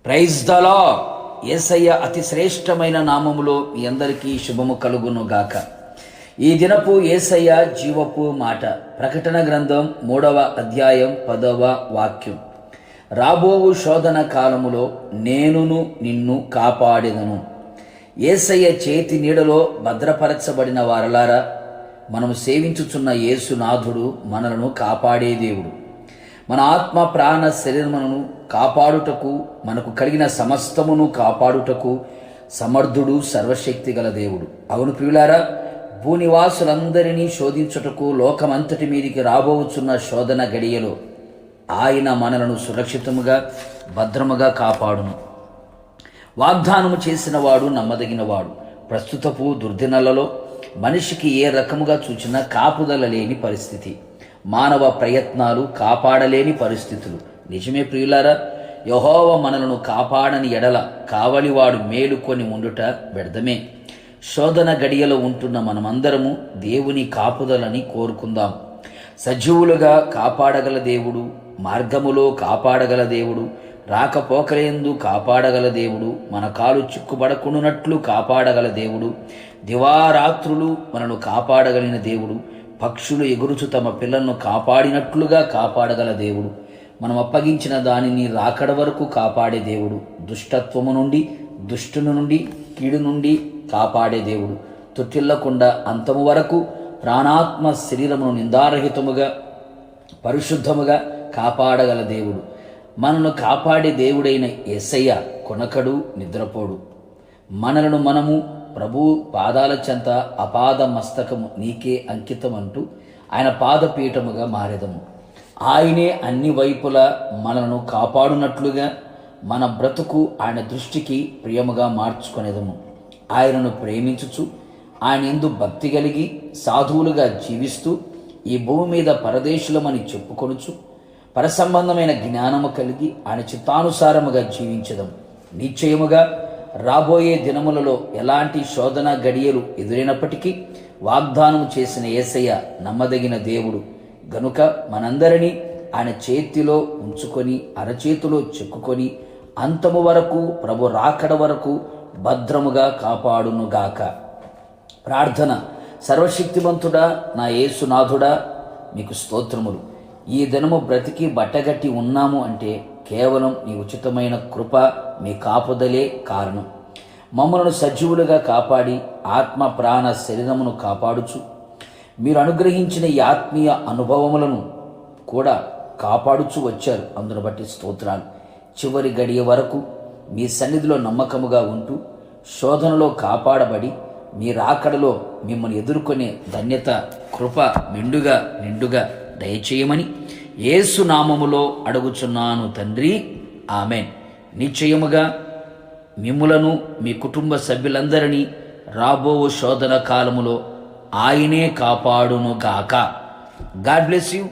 Praise the lord. యేసయ్య అతి శ్రేష్టమైన నామములో మీ అందరికీ శుభము కలుగును గాక. ఈ దినపు యేసయ్య జీవపు మాట. ప్రకటన గ్రంథం 3వ అధ్యాయం 10వ వాక్యం. రాబోవు శోధన కాలములో నేనును నిన్ను కాపాడెదను. యేసయ్య చేతి నీడలో భద్రపరచబడిన వారలారా, మనము సేవించుచున్న యేసునాథుడు మనలను కాపాడే దేవుడు. మన ఆత్మ ప్రాణ శరీరమును కాపాడుటకు, మనకు కలిగిన సమస్తమును కాపాడుటకు సమర్థుడు, సర్వశక్తి గల దేవుడు. అవును ప్రియులారా, భూనివాసులందరినీ శోధించుటకు లోకమంతటి మీదికి రాబోచున్న శోధన గడియలో ఆయన మనలను సురక్షితముగా భద్రముగా కాపాడును. వాగ్దానము చేసిన వాడు నమ్మదగినవాడు. ప్రస్తుతపు దుర్దినాలలో మనిషికి ఏ రకముగా చూచినా కాపుదల లేని పరిస్థితి, మానవ ప్రయత్నాలు కాపాడలేని పరిస్థితులు. నిజమే ప్రియులారా, యెహోవా మనలను కాపాడని ఎడల కావలివాడు మేలుకొని ఉండుట వ్యర్థమే. శోధన గడియలో ఉంటున్న మనమందరము దేవుని కాపుదలని కోరుకుందాం. సజీవులుగా కాపాడగల దేవుడు, మార్గములో కాపాడగల దేవుడు, రాకపోకలేందు కాపాడగల దేవుడు, మన కాలు చిక్కుబడకుండునట్లు కాపాడగల దేవుడు, దివారాత్రులు మనను కాపాడగలిగిన దేవుడు, పక్షులు ఎగురుచు తమ పిల్లలను కాపాడినట్లుగా కాపాడగల దేవుడు, మనం అప్పగించిన దానిని రాకడ వరకు కాపాడే దేవుడు, దుష్టత్వము నుండి, దుష్టుని నుండి, కీడు నుండి కాపాడే దేవుడు, తొట్టిల్లకుండా అంతము వరకు ప్రాణాత్మ శరీరమును నిందారహితముగా పరిశుద్ధముగా కాపాడగల దేవుడు, మనను కాపాడే దేవుడైన యేసయ్య కొనకడు, నిద్రపోడు. మనలను మనము ప్రభు పాదాల చెంత అపాద మస్తకము నీకే అంకితం అంటూ ఆయన పాదపీఠముగా మారెదము. ఆయనే అన్ని వైపులా మనలను కాపాడునట్లుగా మన బ్రతుకు ఆయన దృష్టికి ప్రియముగా మార్చుకొనేదము. ఆయనను ప్రేమించుచు ఆయన యందు భక్తి కలిగి సాధువులుగా జీవిస్తూ ఈ భూమి మీద పరదేశులమని చెప్పుకొనుచు పరసంబంధమైన జ్ఞానము కలిగి ఆయన చిత్తానుసారముగా జీవించదము. నిశ్చయముగా రాబోయే దినములలో ఎలాంటి శోధన గడియలు ఎదురైనప్పటికీ వాగ్దానము చేసిన యేసయ్య నమ్మదగిన దేవుడు గనుక మనందరినీ ఆయన చేతిలో ఉంచుకొని, అరచేతిలో చెక్కుకొని అంతము వరకు, ప్రభు రాకడ వరకు భద్రముగా కాపాడునుగాక. ప్రార్థన. సర్వశక్తిమంతుడా, నా యేసునాథుడా, మీకు స్తోత్రములు. ఈ దినము బ్రతికి బట్టగట్టి ఉన్నాము అంటే కేవలం నీ ఉచితమైన కృప, మీ కాపుదలే కారణం. మమ్మలను సజీవులుగా కాపాడి ఆత్మ ప్రాణ శరీరమును కాపాడుచు మీరు అనుగ్రహించిన ఈ ఆత్మీయ అనుభవములను కూడా కాపాడుచు వచ్చారు. అందును బట్టి స్తోత్రాలు. చివరి గడియ వరకు మీ సన్నిధిలో నమ్మకముగా ఉంటూ శోధనలో కాపాడబడి మీ రాకడలో మిమ్మల్ని ఎదుర్కొనే ధన్యత, కృప మెండుగా నిండుగా దయచేయమని యేసు నామములో అడుగుచున్నాను తండ్రి, ఆమెన్. నిశ్చయముగా మిమ్ములను, మీ కుటుంబ సభ్యులందరినీ రాబో శోధన కాలములో ఆయనే కాపాడునుగాక. God bless you.